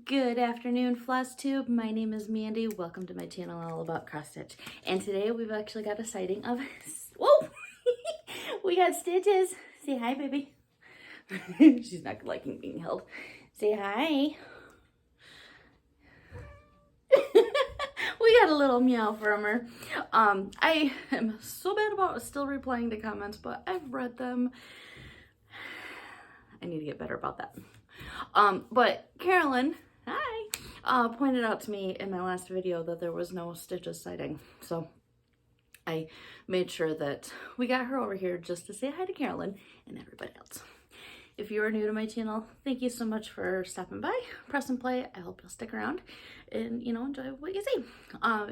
Good afternoon, Flosstube. My name is Mandy. Welcome to my channel all about cross stitch. And today we've actually got a sighting of, whoa, we got Stitches. Say hi, baby. She's not liking being held. Say hi. We got a little meow from her. I am so bad about still replying to comments, but I've read them. I need to get better about that. But Carolyn, hi, pointed out to me in my last video that there was no Stitches sighting. So I made sure that we got her over here just to say hi to Carolyn and everybody else. If you are new to my channel, thank you so much for stopping by. Press and play. I hope you'll stick around and, enjoy what you see.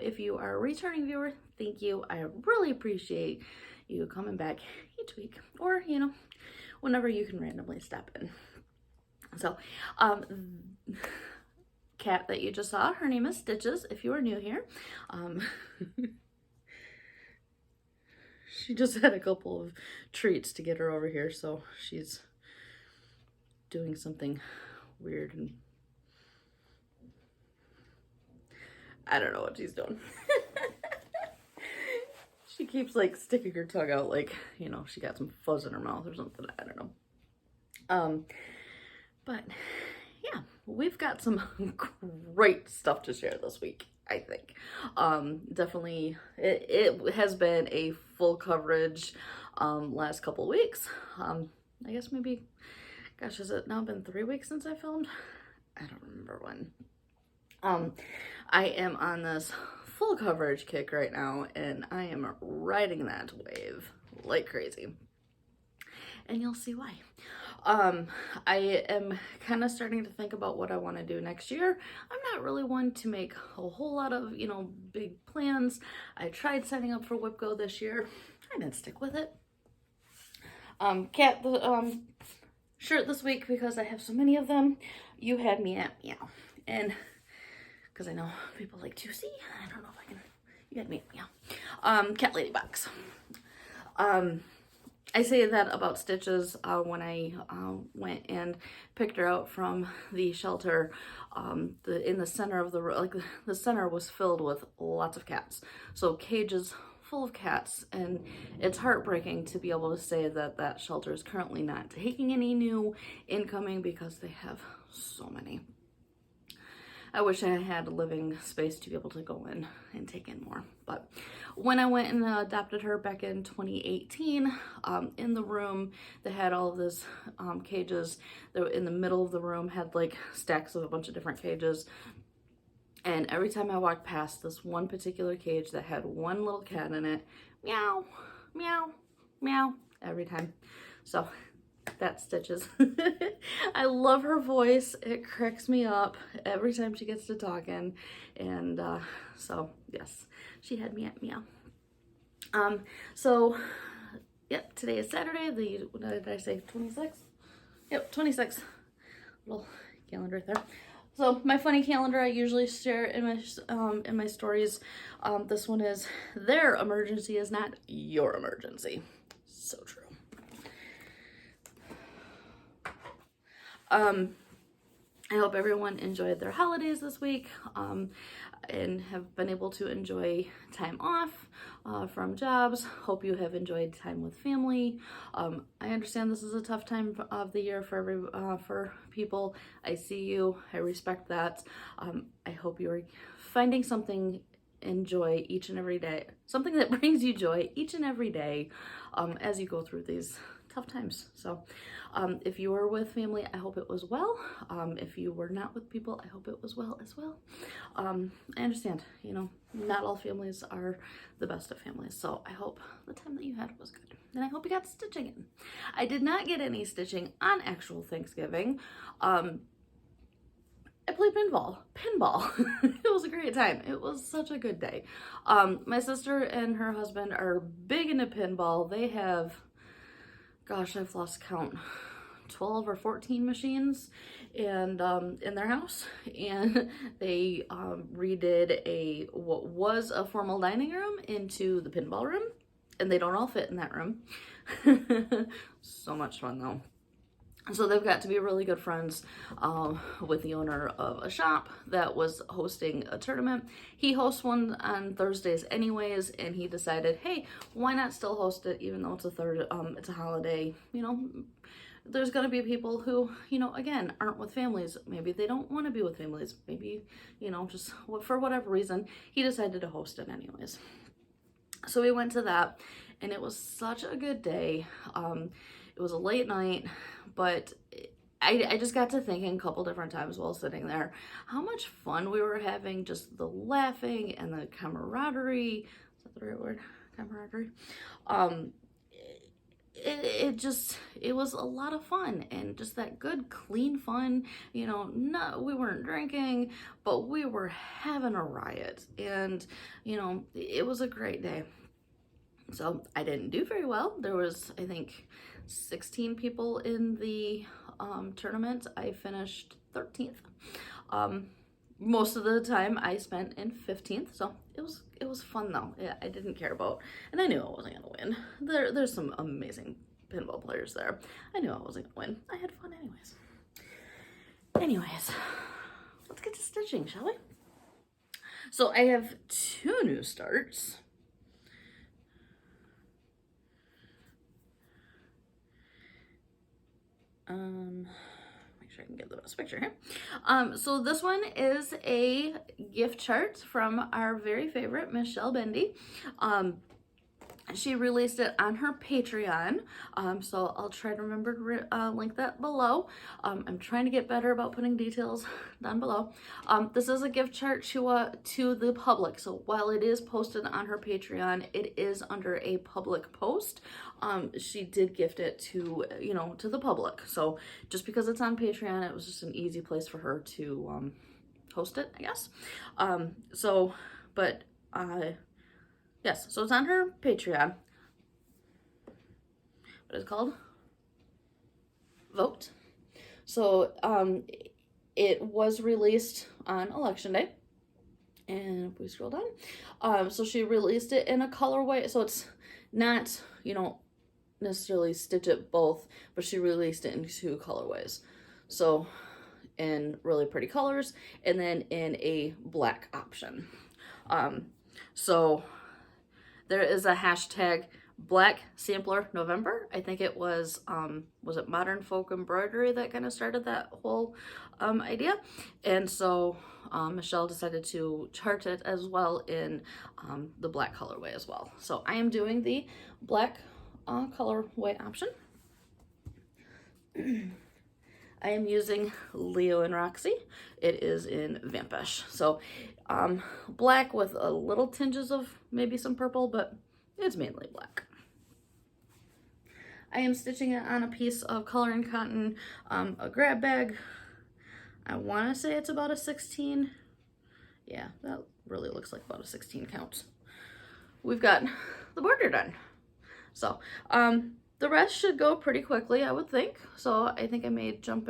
If you are a returning viewer, thank you. I really appreciate you coming back each week or, whenever you can randomly stop in. So, cat that you just saw, her name is Stitches, if you are new here. She just had a couple of treats to get her over here, so she's doing something weird and I don't know what she's doing. She keeps like sticking her tongue out like, she got some fuzz in her mouth or something. I don't know. But yeah, we've got some great stuff to share this week, I think. Definitely, it has been a full coverage last couple weeks. I guess maybe, gosh, has it now been 3 weeks since I filmed? I don't remember when. I am on this full coverage kick right now, and I am riding that wave like crazy. And you'll see why. I am kind of starting to think about what I want to do next year. I'm not really one to make a whole lot of, big plans. I tried signing up for WhipGo this year. I didn't stick with it. Cat, the shirt this week, because I have so many of them, you had me at meow. And because I know people like to see, I don't know if I can, you had me at meow. Cat Lady Box. I say that about Stitches when I went and picked her out from the shelter. In the center of the center was filled with lots of cats. So cages full of cats, and it's heartbreaking to be able to say that that shelter is currently not taking any new incoming because they have so many. I wish I had a living space to be able to go in and take in more. But when I went and adopted her back in 2018, in the room that had all of these cages, in the middle of the room had like stacks of a bunch of different cages. And every time I walked past this one particular cage that had one little cat in it, meow, meow, meow, every time. So that's Stitches. I love her voice. It cracks me up every time she gets to talking. And so yes, she had me at meow. So yep, today is Saturday, what did I say, 26th? Yep, 26th. Little calendar right there. So my funny calendar I usually share in my stories. This one is, their emergency is not your emergency. So true. I hope everyone enjoyed their holidays this week and have been able to enjoy time off from jobs. Hope you have enjoyed time with family. I understand this is a tough time of the year for people. I see you. I respect that. I hope you are finding something and joy each and every day. Something that brings you joy each and every day as you go through these tough times. So if you were with family, I hope it was well. If you were not with people, I hope it was well as well. I understand, not all families are the best of families. So I hope the time that you had was good. And I hope you got stitching in. I did not get any stitching on actual Thanksgiving. I played pinball. It was a great time. It was such a good day. My sister and her husband are big into pinball. They have, gosh, I've lost count, 12 or 14 machines and in their house, and they redid what was a formal dining room into the pinball room, and they don't all fit in that room. So much fun though. So they've got to be really good friends with the owner of a shop that was hosting a tournament. He hosts one on Thursdays anyways, and he decided, hey, why not still host it even though it's it's a holiday, you know. There's going to be people who, you know, again, aren't with families. Maybe they don't want to be with families. Maybe, you know, just for whatever reason, he decided to host it anyways. So we went to that, and it was such a good day. It was a late night, but I just got to thinking a couple different times while sitting there how much fun we were having, just the laughing and the camaraderie. Is that the right word? Camaraderie? It was a lot of fun, and just that good clean fun, you know. We weren't drinking, but we were having a riot, and you know, it was a great day. So I didn't do very well. There was, I think, 16 people in the tournament. I finished 13th. Most of the time I spent in 15th, so it was fun though. Yeah, I didn't care about, and I knew I wasn't gonna win. There's some amazing pinball players there. I knew I wasn't gonna win. I had fun anyways. Anyways, let's get to stitching, shall we? So I have 2 new starts. Make sure I can get the best picture here. So this one is a gift chart from our very favorite Michelle Bendy. She released it on her Patreon, so I'll try to remember to link that below. I'm trying to get better about putting details down below. This is a gift chart to the public, so while it is posted on her Patreon, it is under a public post. She did gift it to, you know, to the public, so just because it's on Patreon, it was just an easy place for her to host it, I guess. Yes, so it's on her Patreon. What is it called? Vote. So it was released on election day. And if we scroll down, so she released it in a colorway. So it's not, you know, necessarily stitch it both, but she released it in 2 colorways. So in really pretty colors, and then in a black option. So there is a hashtag Black Sampler November. I think it was it Modern Folk Embroidery that kind of started that whole idea. And so Michelle decided to chart it as well in the black colorway as well. So I am doing the black colorway option. I am using Leo and Roxy. It is in Vampish. So black with a little tinges of maybe some purple, but it's mainly black. I am stitching it on a piece of Colour and Gotton, a grab bag. I want to say it's about a 16. Yeah, that really looks like about a 16 count. We've got the border done. So the rest should go pretty quickly, I would think. So I think I may jump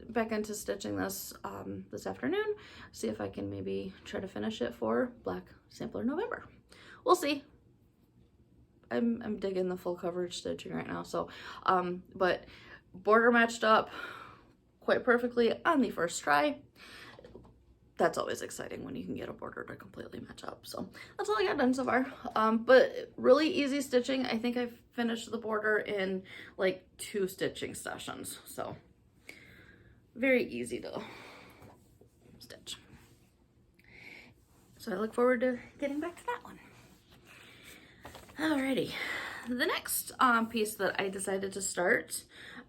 back into stitching this this afternoon, see if I can maybe try to finish it for Black Sampler November. We'll see. I'm digging the full coverage stitching right now. So, but border matched up quite perfectly on the first try. That's always exciting when you can get a border to completely match up. So that's all I got done so far. But really easy stitching. I think I finished the border in like 2 stitching sessions. So very easy to stitch. So I look forward to getting back to that one. Alrighty, the next piece that I decided to start,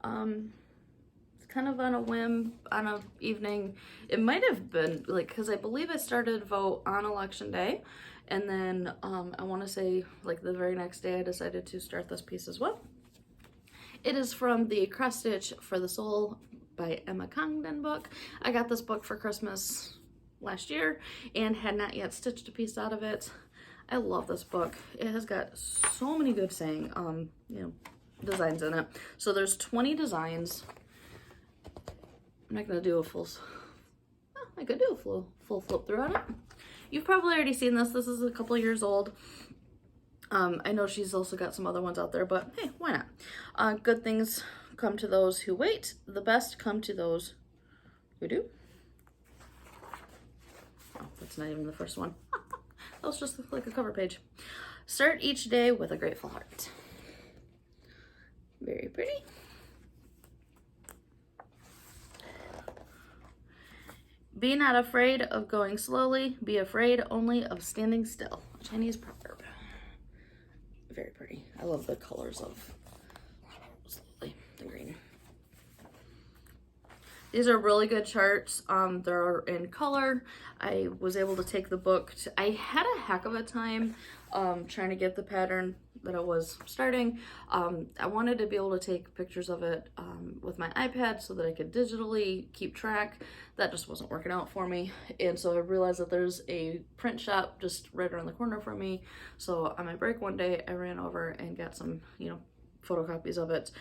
it's kind of on a whim, on a evening. It might have been like, because I believe I started vote on election day, and then I want to say like the very next day I decided to start this piece as well. It is from the Cross Stitch for the Soul by Emma Cog book. I got this book for Christmas last year and had not yet stitched a piece out of it. I love this book. It has got so many good saying, you know, designs in it. So there's 20 designs. I'm not gonna do a full, oh, I could do a full flip through on it. You've probably already seen this. This is a couple years old. I know she's also got some other ones out there, but hey, why not? Good things come to those who wait. The best come to those who do. Oh, that's not even the first one. That was just like a cover page. Start each day with a grateful heart. Very pretty. Be not afraid of going slowly. Be afraid only of standing still. A Chinese proverb. Very pretty. I love the colors of slowly, the green. These are really good charts. They're in color. I was able to take the book. I had a heck of a time trying to get the pattern that I was starting. I wanted to be able to take pictures of it with my iPad so that I could digitally keep track. That just wasn't working out for me. And so I realized that there's a print shop just right around the corner from me. So on my break one day, I ran over and got some, you know, photocopies of it,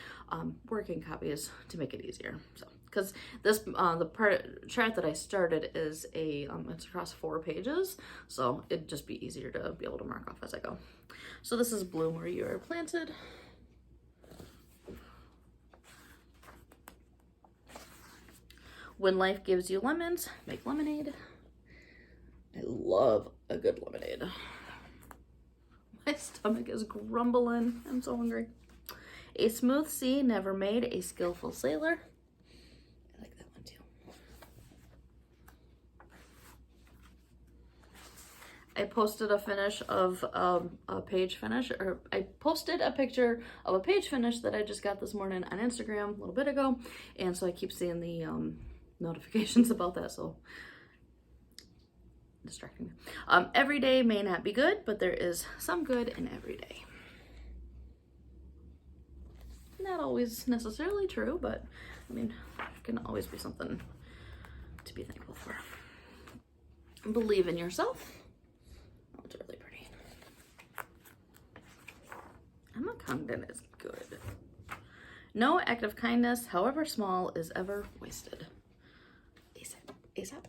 working copies to make it easier. So, because this, the chart that I started is it's across 4 pages, so it'd just be easier to be able to mark off as I go. So this is Bloom Where You Are Planted. When life gives you lemons, make lemonade. I love a good lemonade. My stomach is grumbling. I'm so hungry. A smooth sea never made a skillful sailor. I like that one too. I posted a finish of a page finish, or I posted a picture of a page finish that I just got this morning on Instagram a little bit ago, and so I keep seeing the notifications about that, so distracting me. Every day may not be good, but there is some good in every day. Not always necessarily true, but I mean, there can always be something to be thankful for. Believe in yourself. Oh, it's really pretty. Emma Cog is good. No act of kindness, however small, is ever wasted. ASAP.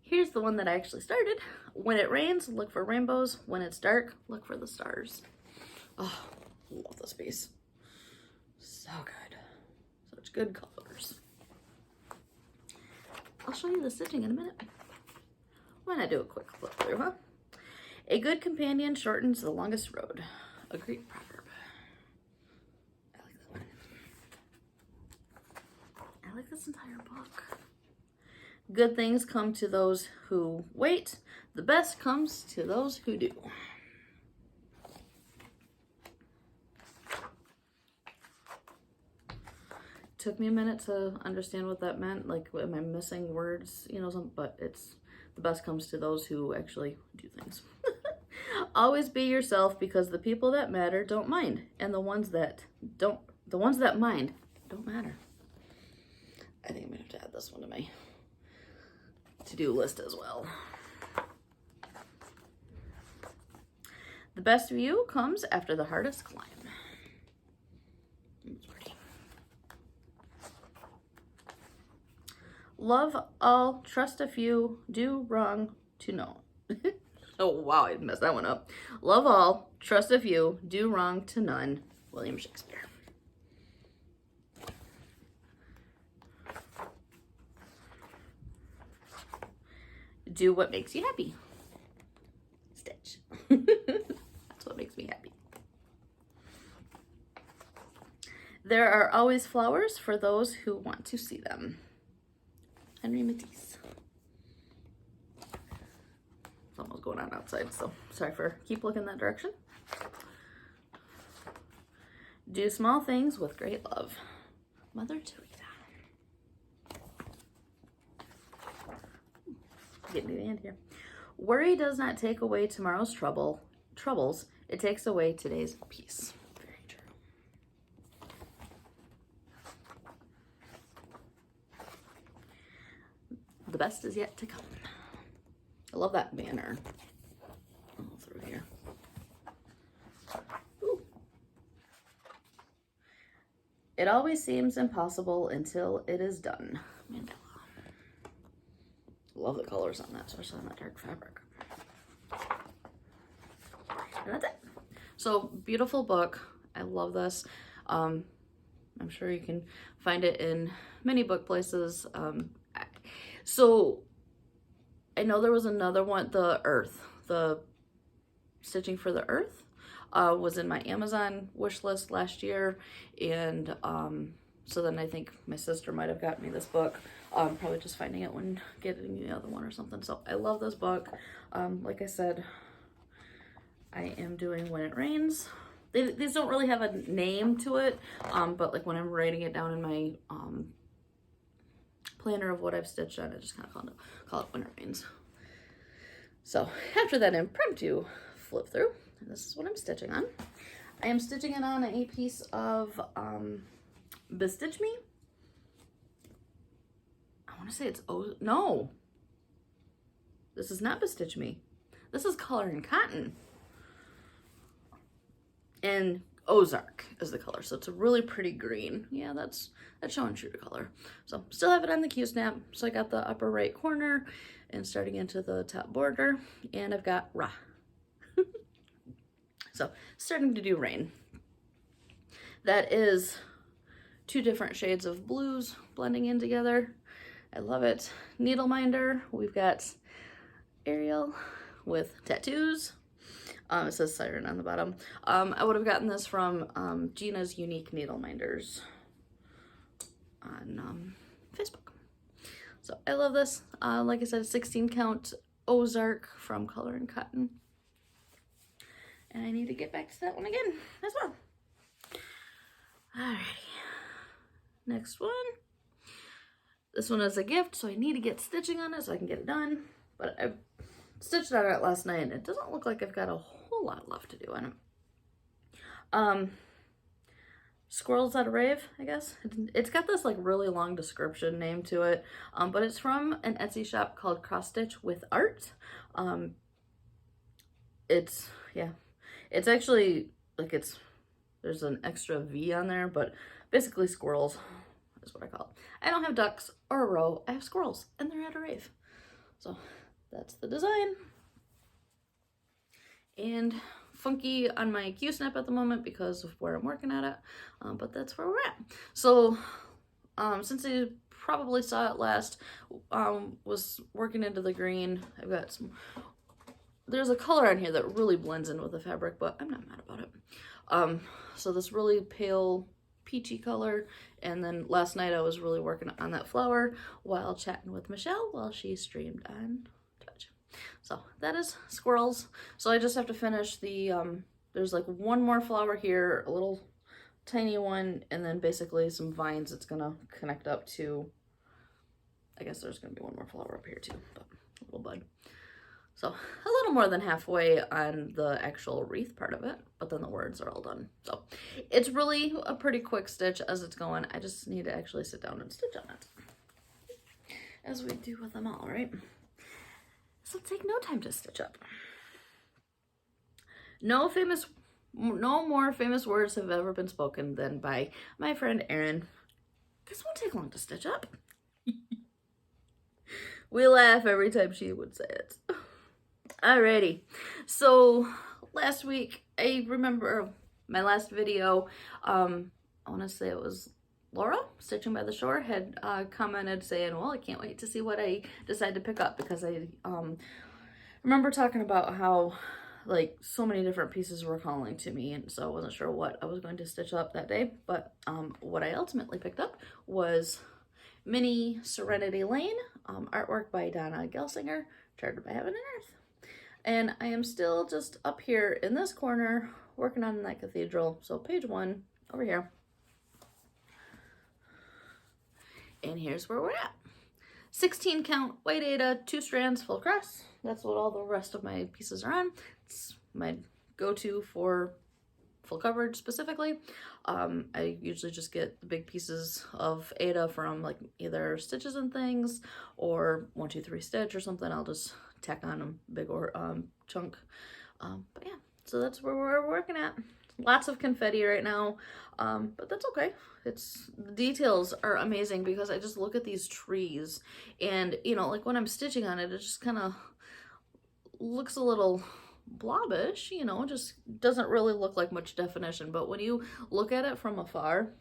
Here's the one that I actually started. When it rains, look for rainbows. When it's dark, look for the stars. Oh, love this piece. So good. Such good colors. I'll show you the stitching in a minute. Why not do a quick flip through, huh? A good companion shortens the longest road. A Greek proverb. I like that one. I like this entire book. Good things come to those who wait. The best comes to those who do. Took me a minute to understand what that meant. Like, am I missing words? You know, but it's the best comes to those who actually do things. Always be yourself, because the people that matter don't mind, and the ones that mind don't matter. I think I'm gonna have to add this one to my to-do list as well. The best view comes after the hardest climb. It's pretty. Love all, trust a few, do wrong to know. Oh wow, I messed that one up. Love all, trust a few, do wrong to none. William Shakespeare. Do what makes you happy. Stitch. That's what makes me happy. There are always flowers for those who want to see them. Henry Matisse. Something's going on outside, so sorry for keep looking that direction. Do small things with great love. Mother Teresa. Getting to the end here. Worry does not take away tomorrow's troubles. It takes away today's peace. Very true. The best is yet to come. I love that banner. All through here. Ooh. It always seems impossible until it is done. Mandela. Love the colors on that, especially on that dark fabric. And that's it. So beautiful book. I love this. I'm sure you can find it in many book places. So I know there was another one, the Stitching for the Earth, was in my Amazon wish list last year, and so then I think my sister might have got me this book, probably just finding it when getting the other one or something. So I love this book. Like I said, I am doing When It Rains. These don't really have a name to it, but like when I'm writing it down in my planner of what I've stitched on, I just kind of call it When It Rains. So after that impromptu flip through, this is what I'm stitching on. I am stitching it on a piece of Bestitch Me. I want to say it's, oh no, this is not Bestitch Me. This is Colour and Gotton. And Ozark is the color, so it's a really pretty green. Yeah, that's showing true to color. So still have it on the Q-snap. So I got the upper right corner and starting into the top border, and I've got Ra. So starting to do rain. That is 2 different shades of blues blending in together. I love it. Needle minder. We've got Ariel with tattoos. It says Siren on the bottom. I would have gotten this from Gina's Unique Needle Minders on Facebook. So I love this. Like I said, 16 count Ozark from Colour and Gotton. And I need to get back to that one again as well. Alrighty. Next one. This one is a gift, so I need to get stitching on it so I can get it done. But I stitched on it last night and it doesn't look like I've got a whole lot left to do on it. Squirrels out of Rave, I guess. It's got this like really long description name to it, but it's from an Etsy shop called CrossStitchWithArt. It's actually like there's an extra V on there, but basically squirrels is what I call it. I don't have ducks or a row. I have squirrels, and they're at a rave. So that's the design. And funky on my Q-snap at the moment because of where I'm working at it, but that's where we're at. So since you probably saw it last, was working into the green. I've got there's a color on here that really blends in with the fabric, but I'm not mad about it. So this really pale peachy color, and then last night I was really working on that flower while chatting with Michelle while she streamed on Twitch. So that is Squirrels. So I just have to finish the, there's like one more flower here, a little tiny one, and then basically some vines it's gonna connect up to. I guess there's gonna be one more flower up here too, but a little bud. So a little more than halfway on the actual wreath part of it, but then the words are all done. So it's really a pretty quick stitch as it's going. I just need to actually sit down and stitch on it, as we do with them all, right? So take no time to stitch up. No more famous words have ever been spoken than by my friend Erin. This won't take long to stitch up. We laugh every time she would say it. Alrighty, so last week, I remember my last video, I want to say it was Laura, Stitching by the Shore, had commented saying, well, I can't wait to see what I decide to pick up, because I remember talking about how like so many different pieces were calling to me, and so I wasn't sure what I was going to stitch up that day, but what I ultimately picked up was Mini Serenity Lane, artwork by Donna Gelsinger, charted by Heaven and Earth. And I am still just up here in this corner working on that cathedral. So page 1 over here. And here's where we're at. 16 count white Aida, 2 strands, full cross. That's what all the rest of my pieces are on. It's my go-to for full coverage specifically. I usually just get the big pieces of Aida from like either Stitches and Things or 1 2 3 Stitch or something. I'll just tack on a big or chunk. But yeah, so that's where we're working at. Lots of confetti right now, but that's okay. The details are amazing because I just look at these trees and, you know, like when I'm stitching on it, it just kind of looks a little blobbish, you know, just doesn't really look like much definition. But when you look at it from afar,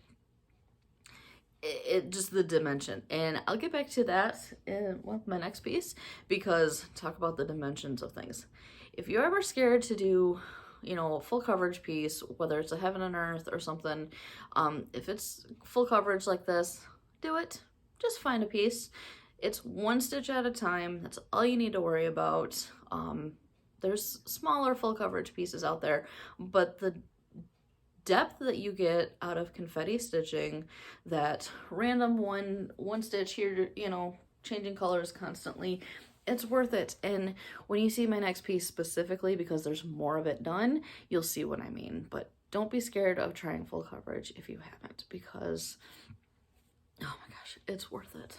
it just the dimension. And I'll get back to that in my next piece, because talk about the dimensions of things. If you're ever scared to do, you know, a full coverage piece, whether it's a heaven and earth or something, if it's full coverage like this, do it. Just find a piece. It's one stitch at a time. That's all you need to worry about. There's smaller full coverage pieces out there, but the depth that you get out of confetti stitching, that random one stitch here, you know, changing colors constantly, it's worth it. And when you see my next piece specifically, because there's more of it done, you'll see what I mean. But don't be scared of trying full coverage if you haven't, because oh my gosh, it's worth it.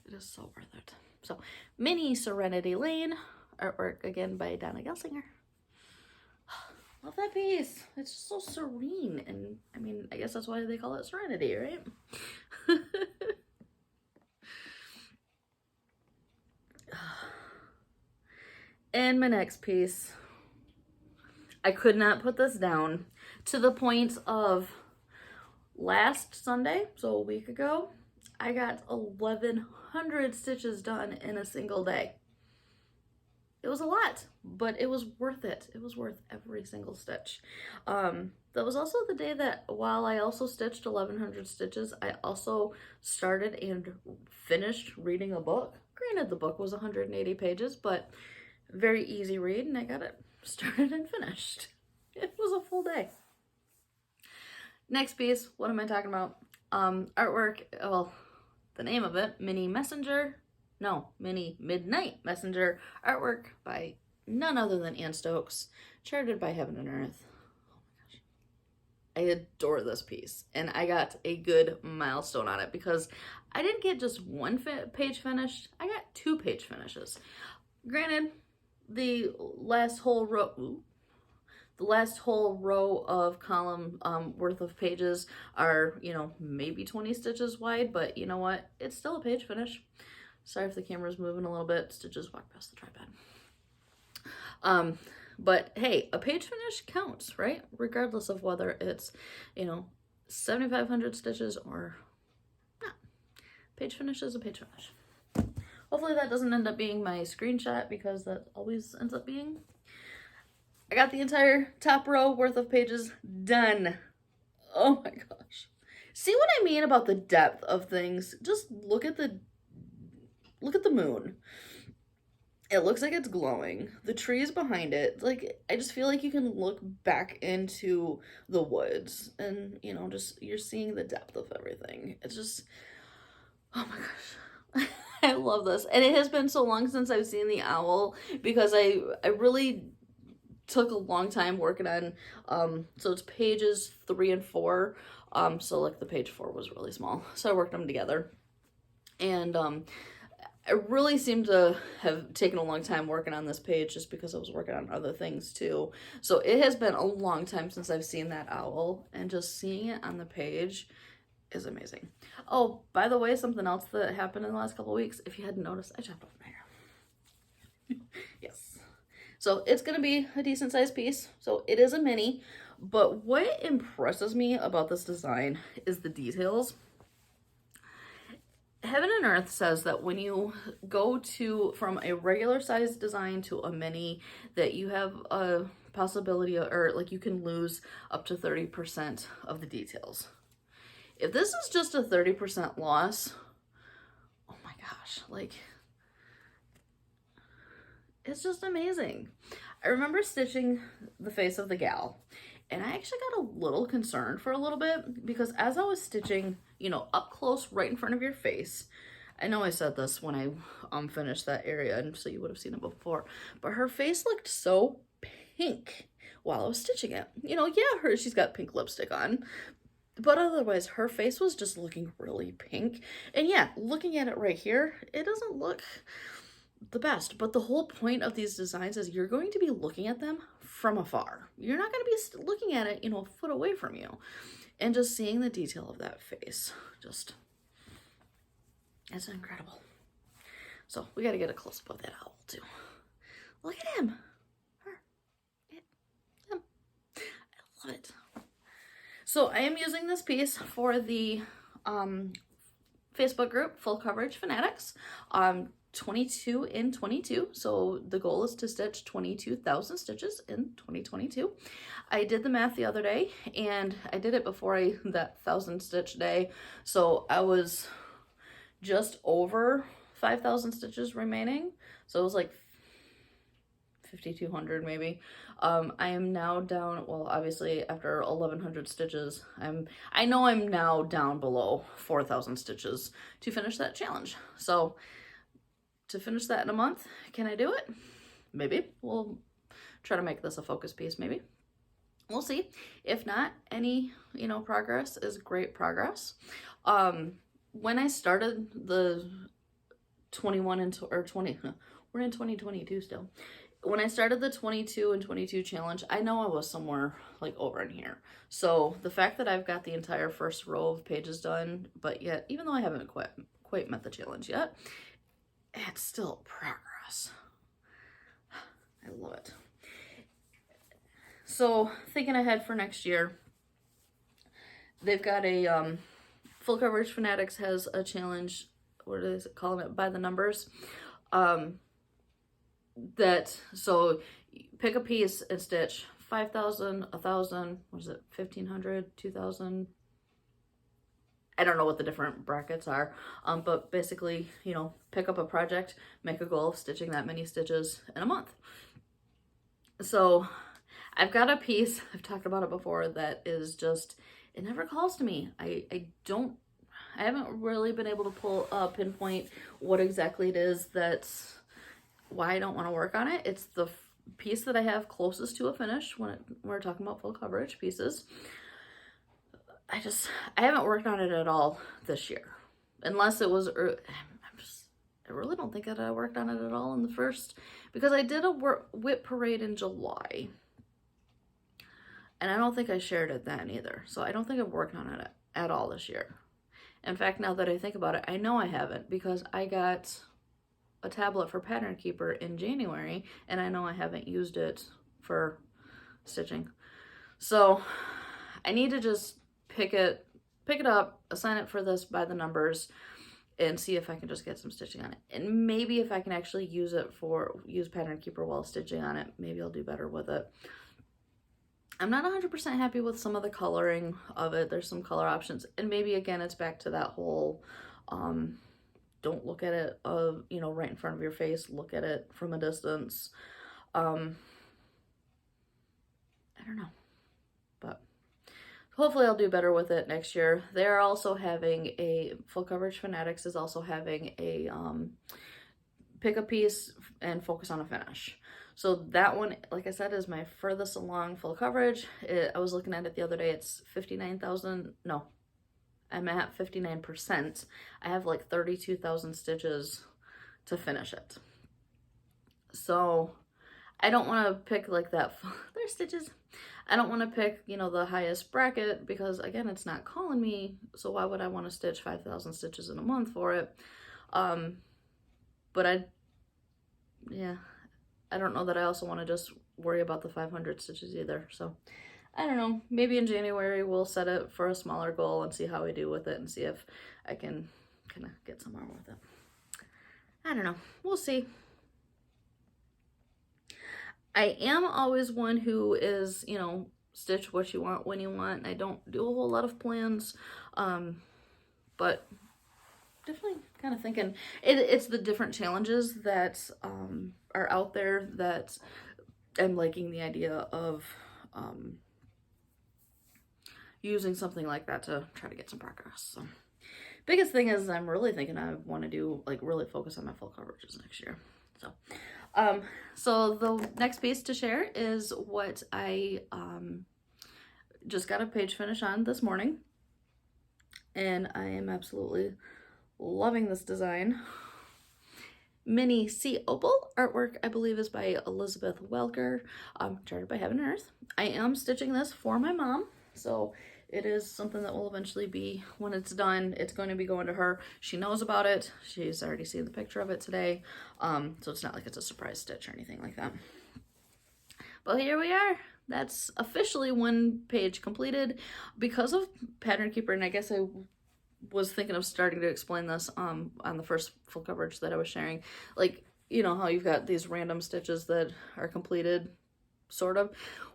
It is so worth it. So, mini Serenity Lane, artwork again by Donna Gelsinger. Love that piece. It's just so serene. And I mean, I guess that's why they call it Serenity, right? And my next piece, I could not put this down, to the point of last Sunday, so a week ago, I got 1,100 stitches done in a single day. It was a lot, but it was worth it. It was worth every single stitch. That was also the day that, while I also stitched 1,100 stitches, I also started and finished reading a book. Granted, the book was 180 pages, but very easy read, and I got it started and finished. It was a full day. Next piece, what am I talking about? Artwork, well, the name of it, Mini Midnight Messenger, artwork by none other than Stokes, charted by Heaven and Earth. Oh my gosh. I adore this piece, and I got a good milestone on it, because I didn't get just one page finished, I got 2 page finishes. Granted, the last whole row of column worth of pages are, you know, maybe 20 stitches wide, but you know what? It's still a page finish. Sorry if the camera's moving a little bit. Stitches walk past the tripod. But hey, a page finish counts, right? Regardless of whether it's, you know, 7,500 stitches or not. Page finish is a page finish. Hopefully that doesn't end up being my screenshot, because that always ends up being. I got the entire top row worth of pages done. Oh my gosh. See what I mean about the depth of things? Just look at the moon. It looks like it's glowing. The trees behind it, like, I just feel like you can look back into the woods, and, you know, just, you're seeing the depth of everything. It's just, oh my gosh. I love this. And it has been so long since I've seen the owl, because I really took a long time working on, so it's pages 3 and 4. So like the page 4 was really small, so I worked them together. And I really seem to have taken a long time working on this page, just because I was working on other things too. So it has been a long time since I've seen that owl, and just seeing it on the page is amazing. Oh, by the way, something else that happened in the last couple of weeks, if you hadn't noticed, I chopped off my hair. Yes. So it's going to be a decent sized piece. So it is a mini, but what impresses me about this design is the details. Heaven and Earth says that when you go from a regular size design to a mini, that you have a possibility, or like you can lose up to 30% of the details. If this is just a 30% loss, oh my gosh, like, it's just amazing. I remember stitching the face of the gal, and I actually got a little concerned for a little bit, because as I was stitching, you know, up close right in front of your face, I know I said this when I finished that area, and so you would have seen it before, but her face looked so pink while I was stitching it. You know, yeah, she's got pink lipstick on, but otherwise her face was just looking really pink. And yeah, looking at it right here, it doesn't look the best, but the whole point of these designs is you're going to be looking at them from afar. You're not going to be looking at it, you know, a foot away from you. And just seeing the detail of that face, just, it's incredible. So we got to get a close-up of that owl too. Look at him. Her. love it. So I am using this piece for the Facebook group, Full Coverage Fanatics, 22 in 22. So the goal is to stitch 22,000 stitches in 2022. I did the math the other day, and I did it before that 1,000 stitch day. So I was just over 5,000 stitches remaining. So it was like 5,200 maybe. I am now down, well, obviously after 1,100 stitches, I know I'm now down below 4,000 stitches to finish that challenge. So to finish that in a month, can I do it? Maybe. We'll try to make this a focus piece, maybe. We'll see. If not, any, you know, progress is great progress. When I started the 21 and or 20, we're in 2022 still. When I started the 22 and 22 challenge, I know I was somewhere like over in here. So the fact that I've got the entire first row of pages done, but yet, even though I haven't quite met the challenge yet, it's still progress. I love it. So thinking ahead for next year, they've got a, Full Coverage Fanatics has a challenge, what is it, calling it by the numbers, so pick a piece and stitch 5,000, 1,000, what is it, 1,500, 2,000, I don't know what the different brackets are, but basically, you know, pick up a project, make a goal of stitching that many stitches in a month. So I've got a piece, I've talked about it before, that is just, it never calls to me. I haven't really been able to pinpoint what exactly it is that's why I don't want to work on it. It's the piece that I have closest to a finish when we're talking about full coverage pieces. I haven't worked on it at all this year, unless it was, I really don't think that I worked on it at all in the first, because I did a whip parade in July, and I don't think I shared it then either. So I don't think I've worked on it at all this year. In fact, now that I think about it, I know I haven't, because I got a tablet for Pattern Keeper in January, and I know I haven't used it for stitching. So I need to just pick it up, assign it for this by the numbers, and see if I can just get some stitching on it. And maybe if I can actually use Pattern Keeper while stitching on it, maybe I'll do better with it. I'm not 100% happy with some of the coloring of it. There's some color options, and maybe again it's back to that whole don't look at it you know, right in front of your face, look at it from a distance. I don't know, but hopefully I'll do better with it next year. They're also having Full Coverage Fanatics is also having a pick a piece and focus on a finish. So that one, like I said, is my furthest along full coverage. I was looking at it the other day. It's 59,000. No, I'm at 59%. I have like 32,000 stitches to finish it. So I don't want to pick like that. There's stitches. I don't want to pick, you know, the highest bracket, because again, it's not calling me. So why would I want to stitch 5,000 stitches in a month for it? But I don't know that I also want to just worry about the 500 stitches either. So I don't know, maybe in January we'll set it for a smaller goal and see how I do with it, and see if I can kind of get somewhere with it. I don't know, we'll see. I am always one who is, you know, stitch what you want when you want. I don't do a whole lot of plans, but definitely kind of thinking it's the different challenges that are out there that I'm liking the idea of using something like that to try to get some progress. So biggest thing is I'm really thinking I want to do, like, really focus on my full coverages next year. So the next piece to share is what I just got a page finish on this morning, and I am absolutely loving this design. Mini Sea Opal artwork, I believe, is by Elizabeth Welker, charted by Heaven and Earth. I am stitching this for my mom, so it is something that will eventually be, when it's done, it's going to be going to her. She knows about it. She's already seen the picture of it today, so it's not like it's a surprise stitch or anything like that. But here we are. that's officially one page completed. Because of Pattern Keeper, and I guess I was thinking of starting to explain this on the first full coverage that I was sharing, like, you know how you've got these random stitches that are completed, sort of.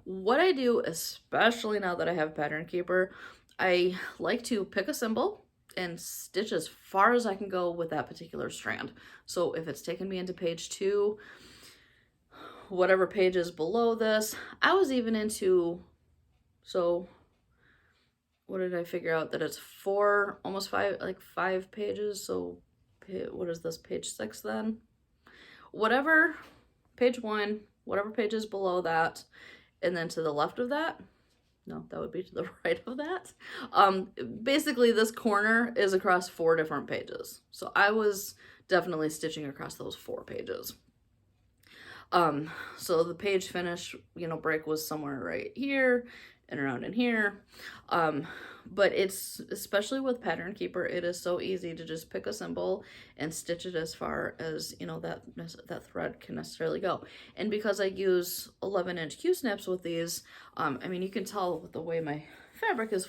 What I do, especially now that I have Pattern Keeper, I like to pick a symbol and stitch as far as I can go with that particular strand. So if it's taken me into page 2, whatever page is below this, I was even into, so what did I figure out? That it's 4, almost 5, like 5 pages. So what is this, page 6 then? Whatever, page 1, whatever page is below that, and then to the left of that, no, that would be to the right of that. Basically this corner is across 4 different pages. So I was definitely stitching across those 4 pages. So the page finish, you know, break was somewhere right here and around in here. But it's, especially with Pattern Keeper, it is so easy to just pick a symbol and stitch it as far as, you know, that thread can necessarily go. And because I use 11-inch Q-snaps with these, I mean, you can tell with the way my fabric is,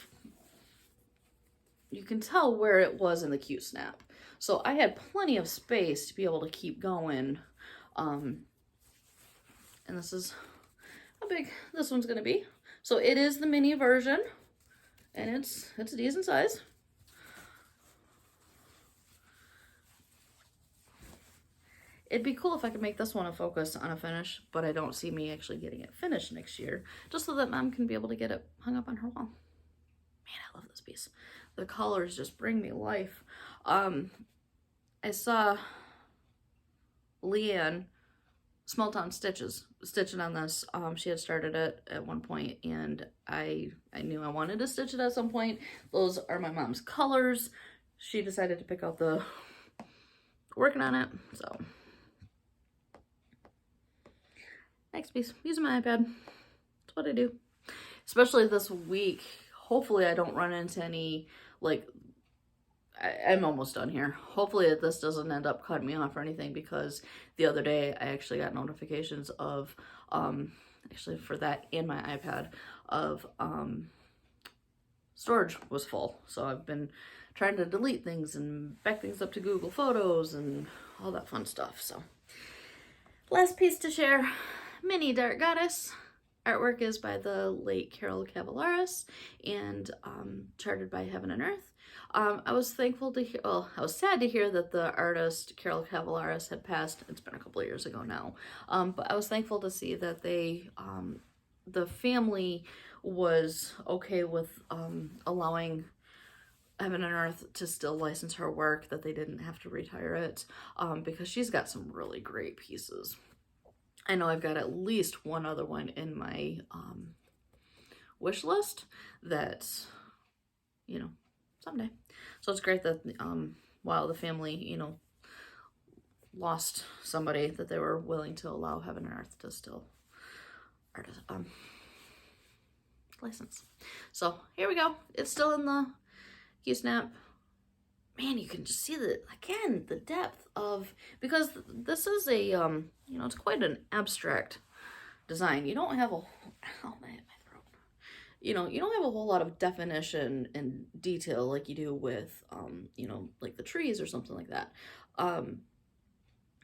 you can tell where it was in the Q-snap. So I had plenty of space to be able to keep going. And this is how big this one's gonna be. So it is the mini version, and it's a decent size. It'd be cool if I could make this one a focus on a finish, but I don't see me actually getting it finished next year, just so that Mom can be able to get it hung up on her wall. Man, I love this piece. The colors just bring me life. I saw Leanne Small Town stitching on this. She had started it at one point, and I knew I wanted to stitch it at some point. Those are my mom's colors. She decided to pick out the working on it. So next piece, using my iPad. That's what I do. Especially this week. Hopefully I don't run into any, like, I'm almost done here. Hopefully this doesn't end up cutting me off or anything, because the other day I actually got notifications of, actually for that and my iPad, of storage was full. So I've been trying to delete things and back things up to Google Photos and all that fun stuff. So last piece to share, Mini Dark Goddess. Artwork is by the late Carol Cavalaris and charted by Heaven and Earth. I was thankful to hear, well, I was sad to hear that the artist Carol Cavalaris had passed. It's been a couple of years ago now. But I was thankful to see that they, the family was okay with allowing Heaven and Earth to still license her work, that they didn't have to retire it, because she's got some really great pieces. I know I've got at least one other one in my wish list that, you know, someday. So it's great that while the family, you know, lost somebody, that they were willing to allow Heaven and Earth to still license. So here we go. It's still in the Q-snap. Man, you can just see the, again, the depth of, because this is a, you know, it's quite an abstract design. You don't have a, oh, my throat. You know, you don't have a whole lot of definition and detail like you do with, you know, like the trees or something like that.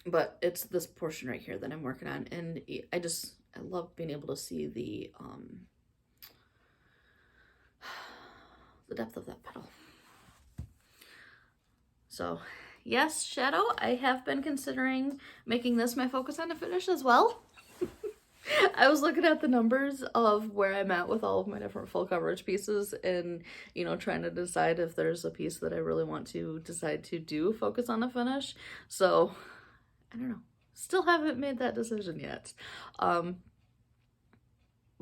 But it's this portion right here that I'm working on, and I love being able to see the depth of that petal. So yes, Shadow, I have been considering making this my focus on a finish as well. I was looking at the numbers of where I'm at with all of my different full coverage pieces, and, you know, trying to decide if there's a piece that I really want to decide to do focus on a finish. So I don't know, still haven't made that decision yet.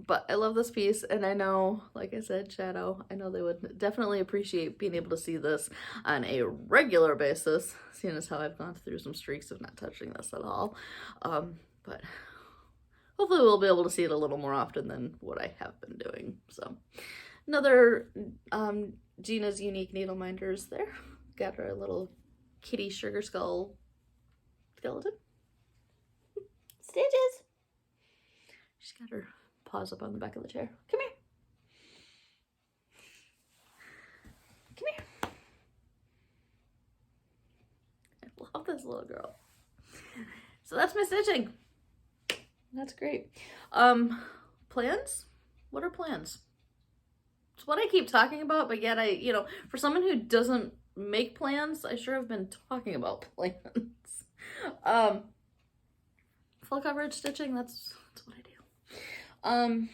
But I love this piece, and I know, like I said, Shadow, I know they would definitely appreciate being able to see this on a regular basis, seeing as how I've gone through some streaks of not touching this at all. But hopefully we'll be able to see it a little more often than what I have been doing. So another Gina's Unique Needle Minders there. Got her little kitty sugar skull skeleton. Stitches! She's got her paws up on the back of the chair. Come here. Come here. I love this little girl. So that's my stitching. That's great. Plans? What are plans? It's what I keep talking about, but yet for someone who doesn't make plans, I sure have been talking about plans. Full coverage stitching, that's what I do.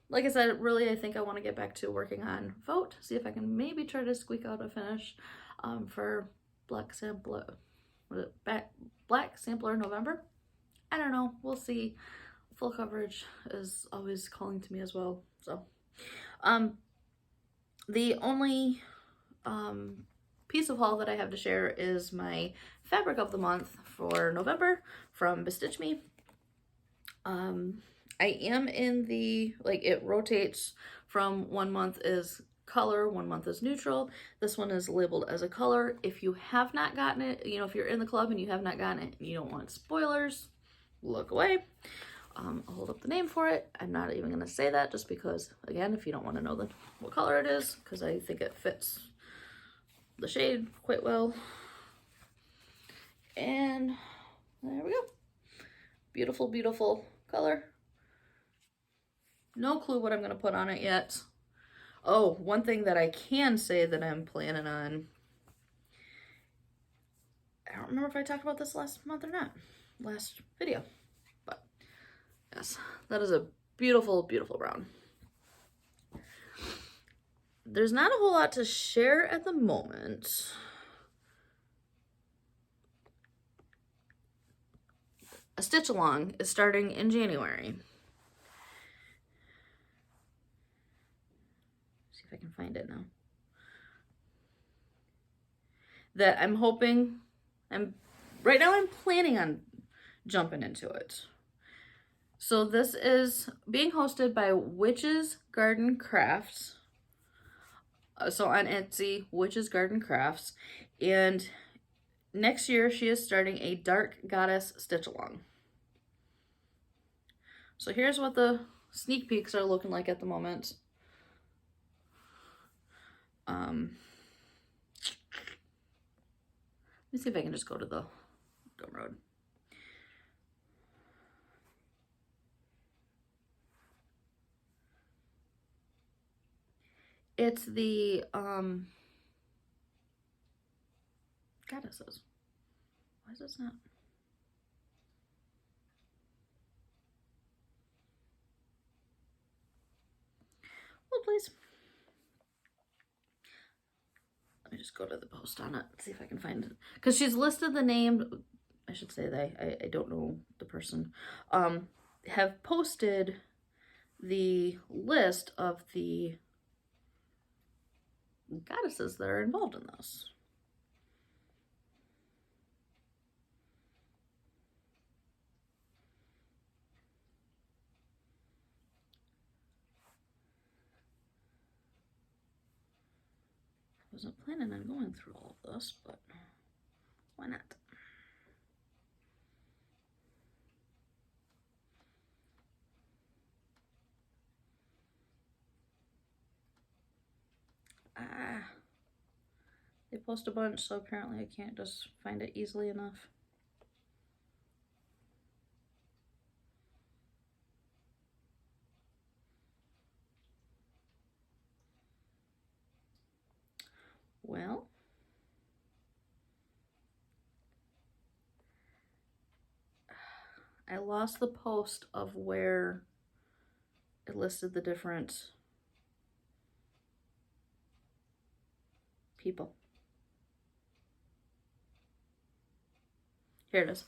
Like I said, really, I think I want to get back to working on Vote, see if I can maybe try to squeak out a finish for Black Sampler November. I don't know, we'll see. Full coverage is always calling to me as well. So the only piece of haul that I have to share is my fabric of the month for November from Bestitch Me. I am in the, it rotates from 1 month is color, 1 month is neutral. This one is labeled as a color. If you have not gotten it, if you're in the club and you have not gotten it and you don't want spoilers, look away. I'll hold up the name for it. I'm not even going to say that just because, again, if you don't want to know what color it is, because I think it fits the shade quite well. And there we go. Beautiful, beautiful color. No clue what I'm going to put on it yet. Oh, one thing that I can say that I'm planning on. I don't remember if I talked about this last month or not. Last video. But yes, that is a beautiful, beautiful brown. There's not a whole lot to share at the moment. A stitch along is starting in January. See if I can find it now. That I'm hoping, right now I'm planning on jumping into it. So this is being hosted by Witch's Garden Crafts. So on Etsy, Witch's Garden Crafts. And next year she is starting a Dark Goddess stitch along. So here's what the sneak peeks are looking like at the moment. Let me see if I can just go to the Gumroad. It's the goddesses. Why is this not? Well, please. Let me just go to the post on it, see if I can find it. Because she's listed the name, I should say that I don't know the person, have posted the list of the goddesses that are involved in this. I wasn't planning on going through all of this, but why not? They post a bunch, so apparently I can't just find it easily enough. Well, I lost the post of where it listed the different people. Here it is.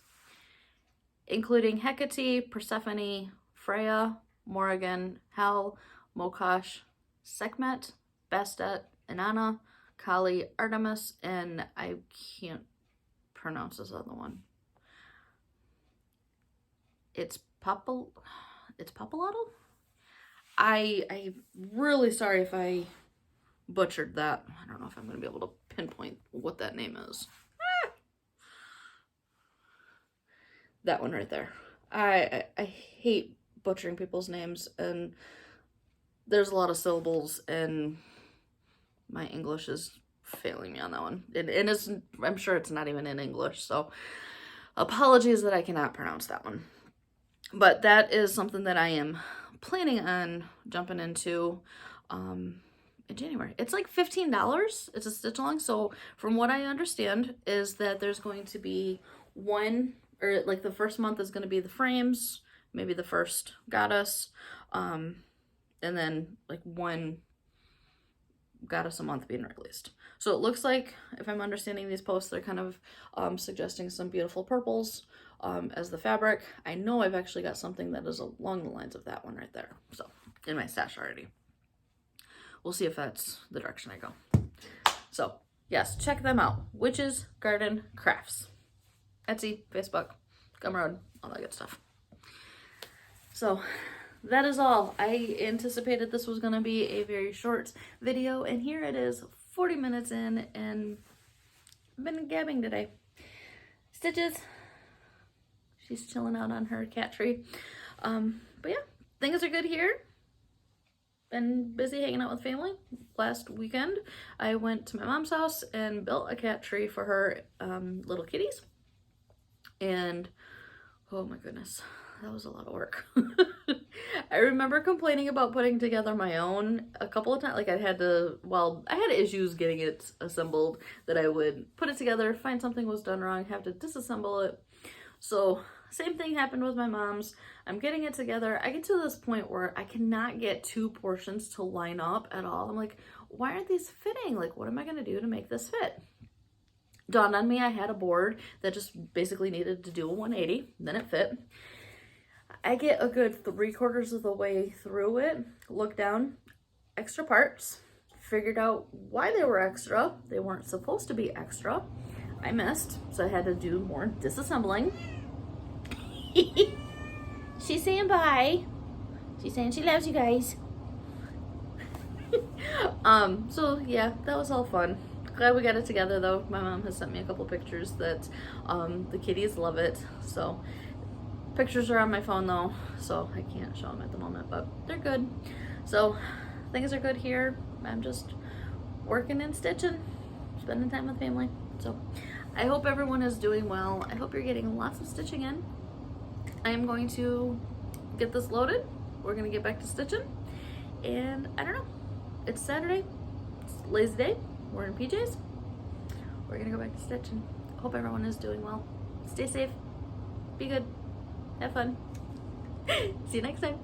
Including Hecate, Persephone, Freya, Morrigan, Hel, Mokosh, Sekhmet, Bastet, Inanna, Kali, Artemis, and I can't pronounce this other one. It's Papalato? I'm really sorry if I butchered that. I don't know if I'm going to be able to pinpoint what that name is. That one right there. I hate butchering people's names, and there's a lot of syllables, and my English is failing me on that one. And it's, I'm sure it's not even in English, so apologies that I cannot pronounce that one. But that is something that I am planning on jumping into in January. It's like $15. It's a stitch along. So from what I understand is that there's going to be one, or like the first month is going to be the frames, maybe the first goddess, and then like one goddess a month being released. So it looks like, if I'm understanding these posts, they're kind of suggesting some beautiful purples as the fabric. I know I've actually got something that is along the lines of that one right there, so in my stash already. We'll see if that's the direction I go. So yes, check them out. Witches Garden Crafts. Etsy, Facebook, Gumroad, all that good stuff. So that is all. I anticipated this was going to be a very short video, and here it is, 40 minutes in, and I've been gabbing today. Stitches. She's chilling out on her cat tree. But yeah, things are good here. Been busy hanging out with family. Last weekend, I went to my mom's house and built a cat tree for her little kitties. And oh my goodness, that was a lot of work. I remember complaining about putting together my own a couple of times. Like I had issues getting it assembled, that I would put it together, find something was done wrong, have to disassemble it. So same thing happened with my mom's. I'm getting it together. I get to this point where I cannot get two portions to line up at all. I'm like, why aren't these fitting? Like, what am I gonna do to make this fit? Dawned on me, I had a board that just basically needed to do a 180, then it fit. I get a good 3/4 of the way through it, look down, extra parts, figured out why they were extra. They weren't supposed to be extra. I missed, so I had to do more disassembling. She's saying bye. She's saying she loves you guys. So yeah, that was all fun. Glad we got it together though. My mom has sent me a couple pictures that the kitties love it. So pictures are on my phone though, so I can't show them at the moment, but they're good. So things are good here. I'm just working and stitching, spending time with family. So I hope everyone is doing well. I hope you're getting lots of stitching in. I am going to get this loaded. We're gonna get back to stitching, and I don't know, it's Saturday, it's lazy day, we're in PJs, we're gonna go back to stitching. Hope everyone is doing well. Stay safe, be good, have fun. See you next time.